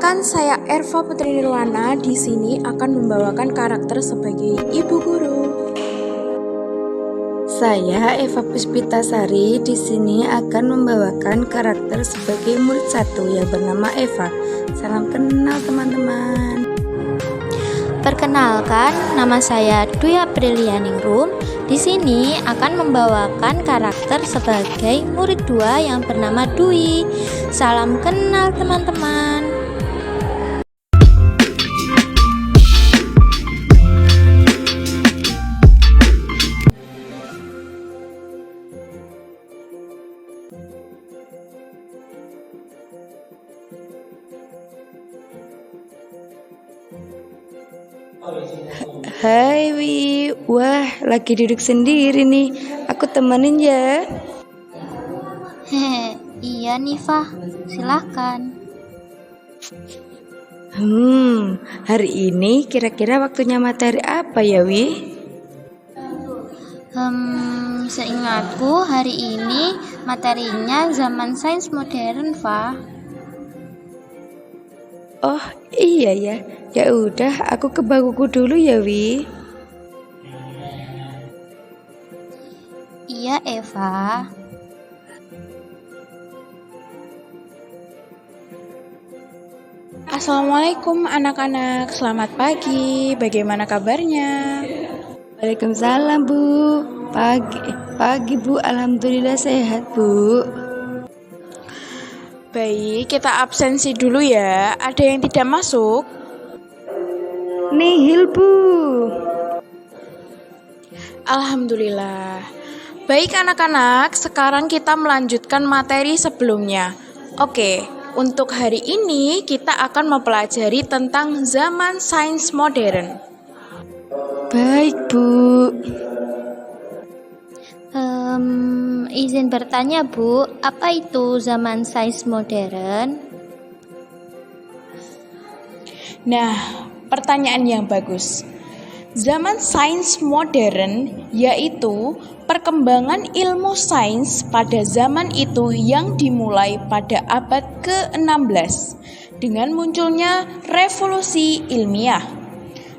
Perkenalkan, saya Erva Putri Nirwana. Di sini akan membawakan karakter sebagai ibu guru. Saya Eva Puspitasari. Di sini akan membawakan karakter sebagai murid 1 yang bernama Eva. Salam kenal teman-teman. Perkenalkan, nama saya Dwi Aprilianingrum. Di sini akan membawakan karakter sebagai murid 2 yang bernama Dwi. Salam kenal teman-teman. Hai Wi, wah lagi duduk sendiri nih. Aku temenin ya. Hehe, iya Nifa, silahkan. Hari ini kira-kira waktunya materi apa ya Wi? Seingatku hari ini materinya zaman sains modern, Fa. Oh iya ya. Ya udah, aku ke bangkuku dulu ya Wi. Iya Eva. Assalamualaikum anak-anak, selamat pagi. Bagaimana kabarnya? Waalaikumsalam Bu. Pagi Bu, alhamdulillah sehat Bu. Baik, kita absensi dulu ya. Ada yang tidak masuk? Nihil Bu. Alhamdulillah. Baik anak-anak, sekarang kita melanjutkan materi sebelumnya. Oke, untuk hari ini kita akan mempelajari tentang zaman sains modern. Baik Bu. Izin bertanya Bu, apa itu zaman sains modern? Nah, pertanyaan yang bagus. Zaman sains modern yaitu perkembangan ilmu sains pada zaman itu yang dimulai pada abad ke-16 dengan munculnya revolusi ilmiah.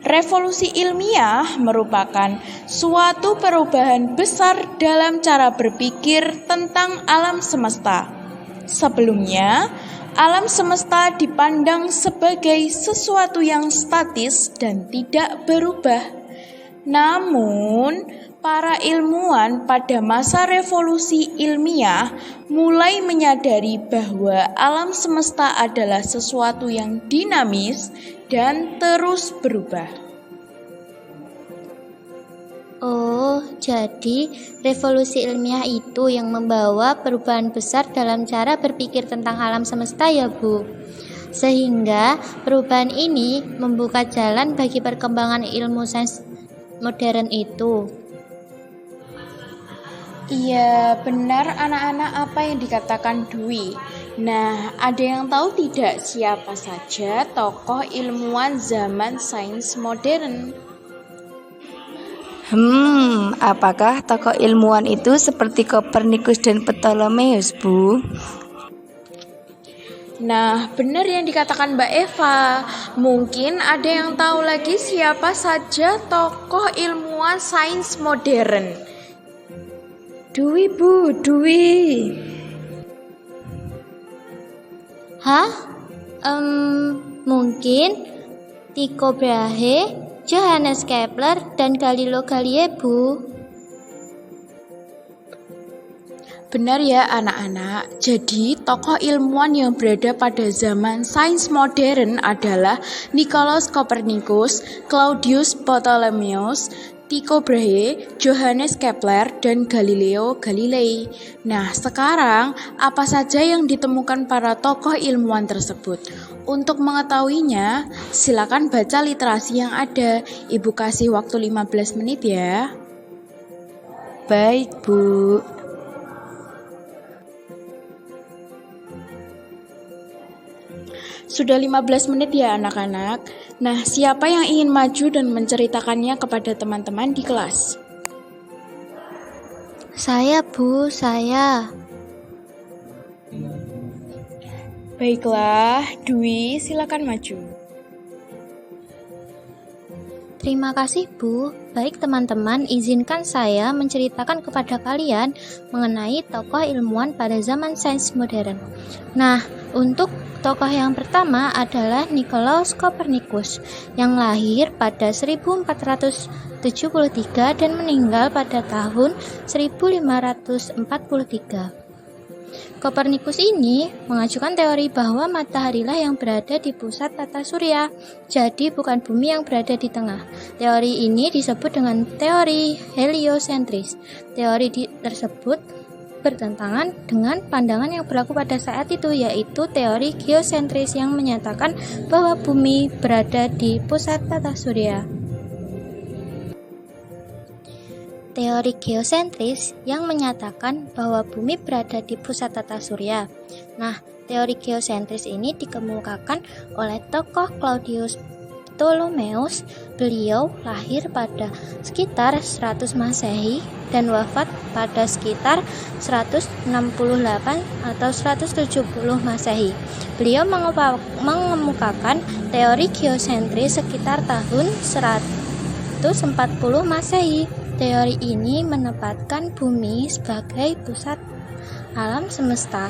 Revolusi ilmiah merupakan suatu perubahan besar dalam cara berpikir tentang alam semesta. Sebelumnya, alam semesta dipandang sebagai sesuatu yang statis dan tidak berubah. Namun, para ilmuwan pada masa revolusi ilmiah mulai menyadari bahwa alam semesta adalah sesuatu yang dinamis dan terus berubah. Oh, jadi revolusi ilmiah itu yang membawa perubahan besar dalam cara berpikir tentang alam semesta ya Bu. Sehingga perubahan ini membuka jalan bagi perkembangan ilmu sains modern itu. Iya, benar anak-anak apa yang dikatakan Dwi. Nah, ada yang tahu tidak siapa saja tokoh ilmuwan zaman sains modern? Apakah tokoh ilmuwan itu seperti Kopernikus dan Ptolemeus, Bu? Nah, benar yang dikatakan Mbak Eva. Mungkin ada yang tahu lagi siapa saja tokoh ilmuwan sains modern? Dwi, Bu, Dwi. Hah? Mungkin Tycho Brahe, Johannes Kepler, dan Galileo Galilei, Bu. Benar ya anak-anak. Jadi tokoh ilmuwan yang berada pada zaman sains modern adalah Nicolaus Copernicus, Claudius Ptolemeus, Tycho Brahe, Johannes Kepler, dan Galileo Galilei. Nah, sekarang apa saja yang ditemukan para tokoh ilmuwan tersebut? Untuk mengetahuinya, silakan baca literasi yang ada. Ibu kasih waktu 15 menit ya. Baik, Bu. Sudah 15 menit ya anak-anak. Nah, siapa yang ingin maju dan menceritakannya kepada teman-teman di kelas? Saya, Bu, saya. Baiklah, Dwi, silakan maju. Terima kasih Bu. Baik teman-teman, izinkan saya menceritakan kepada kalian mengenai tokoh ilmuwan pada zaman sains modern. Nah, untuk tokoh yang pertama adalah Nikolaus Kopernikus yang lahir pada 1473 dan meninggal pada tahun 1543. Kopernikus ini mengajukan teori bahwa mataharilah yang berada di pusat tata surya, jadi bukan bumi yang berada di tengah. Teori ini disebut dengan teori heliosentris. Teori tersebut bertentangan dengan pandangan yang berlaku pada saat itu, yaitu teori geosentris yang menyatakan bahwa bumi berada di pusat tata surya. Teori geosentris yang menyatakan bahwa bumi berada di pusat tata surya. Nah, teori geosentris ini dikemukakan oleh tokoh Claudius Ptolemeus. Beliau lahir pada sekitar 100 Masehi dan wafat pada sekitar 168 atau 170 Masehi. Beliau mengemukakan teori geosentris sekitar tahun 140 Masehi. Teori ini menempatkan bumi sebagai pusat alam semesta.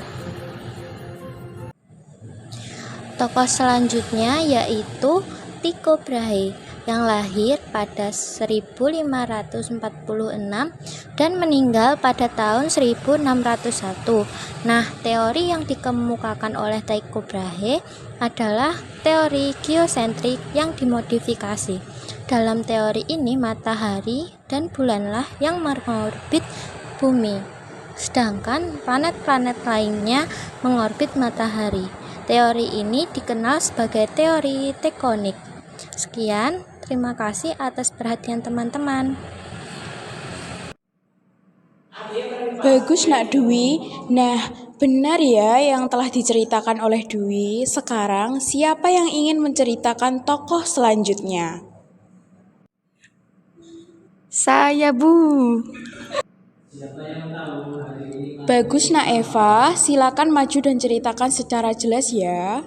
Tokoh selanjutnya yaitu Tycho Brahe yang lahir pada 1546 dan meninggal pada tahun 1601. Nah, teori yang dikemukakan oleh Tycho Brahe adalah teori geosentrik yang dimodifikasi. Dalam teori ini, matahari dan bulanlah yang mengorbit bumi, sedangkan planet-planet lainnya mengorbit matahari. Teori ini dikenal sebagai teori tektonik. Sekian, terima kasih atas perhatian teman-teman. Bagus Nak Dwi. Nah, benar ya yang telah diceritakan oleh Dwi. Sekarang siapa yang ingin menceritakan tokoh selanjutnya? Saya Bu. Bagus Nak Eva, silakan maju dan ceritakan secara jelas ya.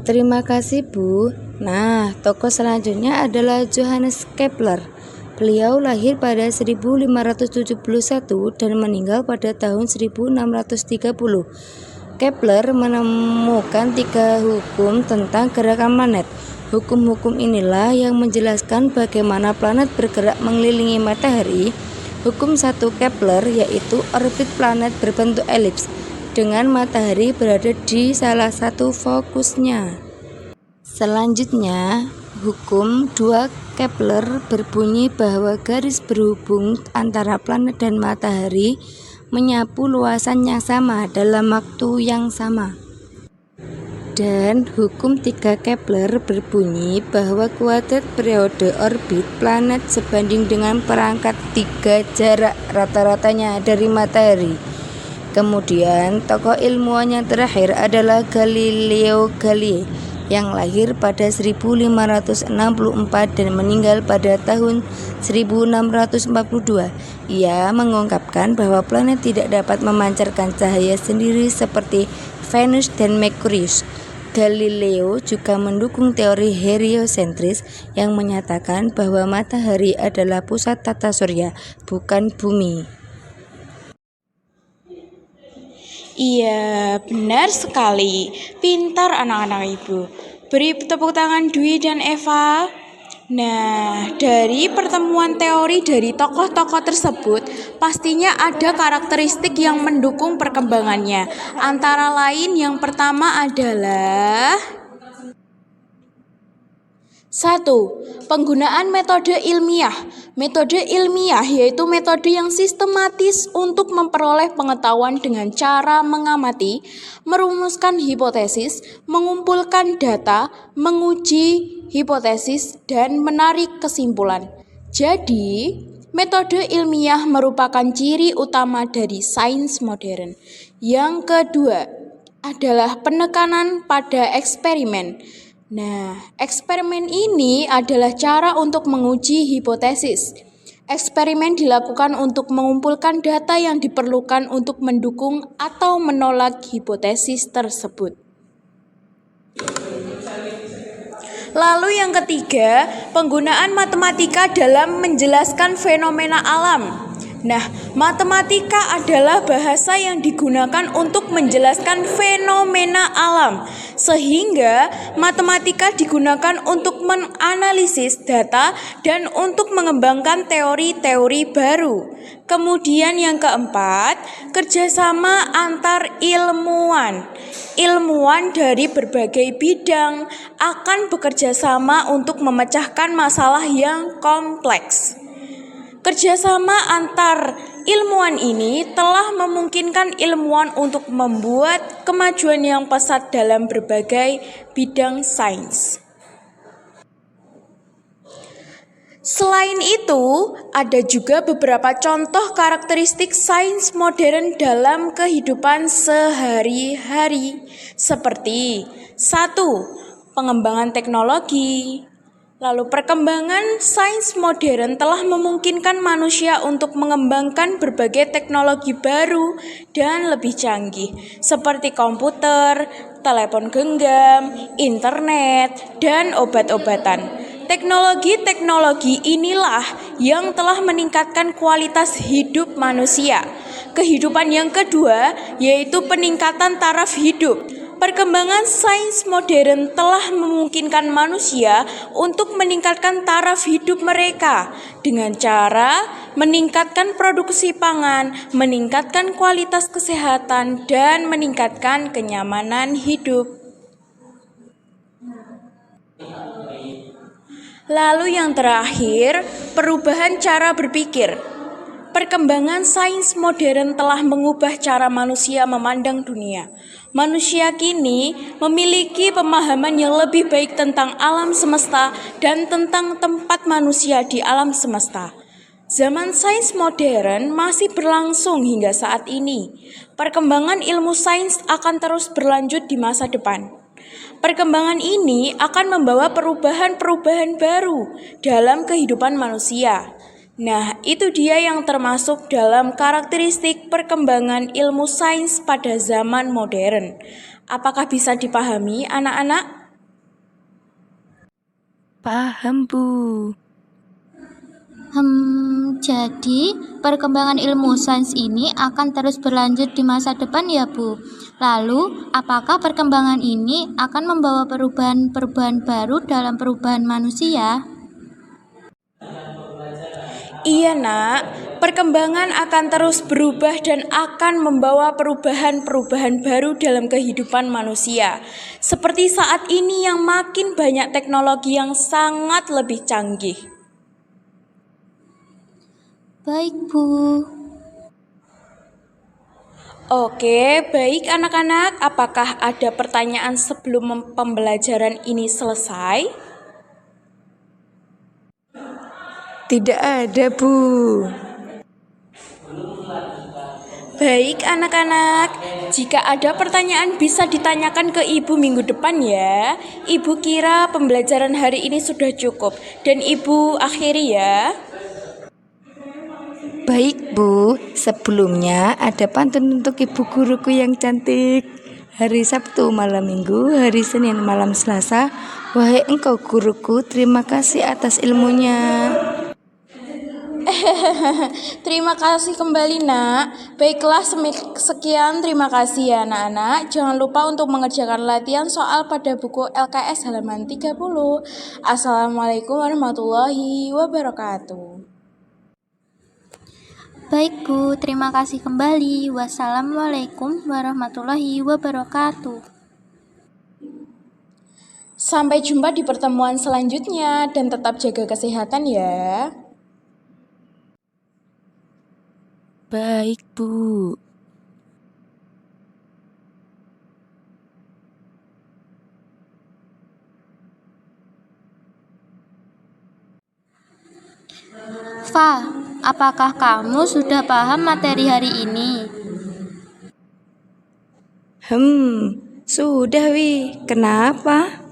Terima kasih Bu. Nah, tokoh selanjutnya adalah Johannes Kepler. Beliau lahir pada 1571 dan meninggal pada tahun 1630. Kepler menemukan 3 hukum tentang gerakan planet. Hukum-hukum inilah yang menjelaskan bagaimana planet bergerak mengelilingi matahari. Hukum 1 Kepler yaitu orbit planet berbentuk elips dengan matahari berada di salah satu fokusnya. Selanjutnya, hukum 2 Kepler berbunyi bahwa garis berhubung antara planet dan matahari menyapu luasan yang sama dalam waktu yang sama. Dan hukum 3 Kepler berbunyi bahwa kuadrat periode orbit planet sebanding dengan perangkat 3 jarak rata-ratanya dari matahari. Kemudian tokoh ilmuwan yang terakhir adalah Galileo Galilei yang lahir pada 1564 dan meninggal pada tahun 1642. Ia mengungkapkan bahwa planet tidak dapat memancarkan cahaya sendiri seperti Venus dan Merkurius. Galileo juga mendukung teori heliosentris yang menyatakan bahwa matahari adalah pusat tata surya, bukan bumi. Iya, benar sekali. Pintar anak-anak ibu. Beri tepuk tangan Dwi dan Eva. Nah, dari pertemuan teori dari tokoh-tokoh tersebut, pastinya ada karakteristik yang mendukung perkembangannya. Antara lain yang pertama adalah 1. Penggunaan metode ilmiah. Metode ilmiah yaitu metode yang sistematis untuk memperoleh pengetahuan dengan cara mengamati, merumuskan hipotesis, mengumpulkan data, menguji hipotesis, dan menarik kesimpulan. Jadi, metode ilmiah merupakan ciri utama dari sains modern. Yang kedua adalah penekanan pada eksperimen. Nah, eksperimen ini adalah cara untuk menguji hipotesis. Eksperimen dilakukan untuk mengumpulkan data yang diperlukan untuk mendukung atau menolak hipotesis tersebut. Lalu yang ketiga, penggunaan matematika dalam menjelaskan fenomena alam. Nah, matematika adalah bahasa yang digunakan untuk menjelaskan fenomena alam, sehingga matematika digunakan untuk menganalisis data dan untuk mengembangkan teori-teori baru. Kemudian yang keempat, kerjasama antar ilmuwan. Ilmuwan dari berbagai bidang akan bekerja sama untuk memecahkan masalah yang kompleks. Kerjasama antar ilmuwan ini telah memungkinkan ilmuwan untuk membuat kemajuan yang pesat dalam berbagai bidang sains. Selain itu, ada juga beberapa contoh karakteristik sains modern dalam kehidupan sehari-hari, seperti 1. Pengembangan teknologi. Lalu perkembangan sains modern telah memungkinkan manusia untuk mengembangkan berbagai teknologi baru dan lebih canggih, seperti komputer, telepon genggam, internet, dan obat-obatan. Teknologi-teknologi inilah yang telah meningkatkan kualitas hidup manusia. Kehidupan yang kedua yaitu peningkatan taraf hidup. Perkembangan sains modern telah memungkinkan manusia untuk meningkatkan taraf hidup mereka dengan cara meningkatkan produksi pangan, meningkatkan kualitas kesehatan, dan meningkatkan kenyamanan hidup. Lalu yang terakhir, perubahan cara berpikir. Perkembangan sains modern telah mengubah cara manusia memandang dunia. Manusia kini memiliki pemahaman yang lebih baik tentang alam semesta dan tentang tempat manusia di alam semesta. Zaman sains modern masih berlangsung hingga saat ini. Perkembangan ilmu sains akan terus berlanjut di masa depan. Perkembangan ini akan membawa perubahan-perubahan baru dalam kehidupan manusia. Nah, itu dia yang termasuk dalam karakteristik perkembangan ilmu sains pada zaman modern. Apakah bisa dipahami, anak-anak? Paham, Bu. Jadi perkembangan ilmu sains ini akan terus berlanjut di masa depan ya, Bu. Lalu, apakah perkembangan ini akan membawa perubahan-perubahan baru dalam perubahan manusia? Iya nak, perkembangan akan terus berubah dan akan membawa perubahan-perubahan baru dalam kehidupan manusia. Seperti saat ini yang makin banyak teknologi yang sangat lebih canggih. Baik, Bu. Oke, baik anak-anak, apakah ada pertanyaan sebelum pembelajaran ini selesai? Tidak ada, Bu. Baik anak-anak, jika ada pertanyaan bisa ditanyakan ke Ibu minggu depan ya. Ibu kira pembelajaran hari ini sudah cukup dan Ibu akhiri ya. Baik, Bu. Sebelumnya ada pantun untuk ibu guruku yang cantik. Hari Sabtu malam Minggu, hari Senin malam Selasa. Wahai engkau guruku, terima kasih atas ilmunya. Terima kasih kembali nak. Baiklah sekian, terima kasih ya anak-anak. Jangan lupa untuk mengerjakan latihan soal pada buku LKS halaman 30. Assalamualaikum warahmatullahi wabarakatuh. Baik, Bu. Terima kasih kembali. Wassalamualaikum warahmatullahi wabarakatuh. Sampai jumpa di pertemuan selanjutnya dan tetap jaga kesehatan ya. Baik, Bu. Fa, apakah kamu sudah paham materi hari ini? Sudah, Wi. Kenapa?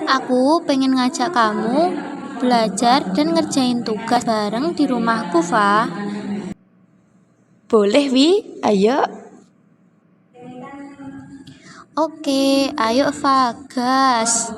Aku pengen ngajak kamu belajar dan ngerjain tugas bareng di rumahku, Fa. Boleh, Wi. Ayo. Oke, ayo Fa, gas.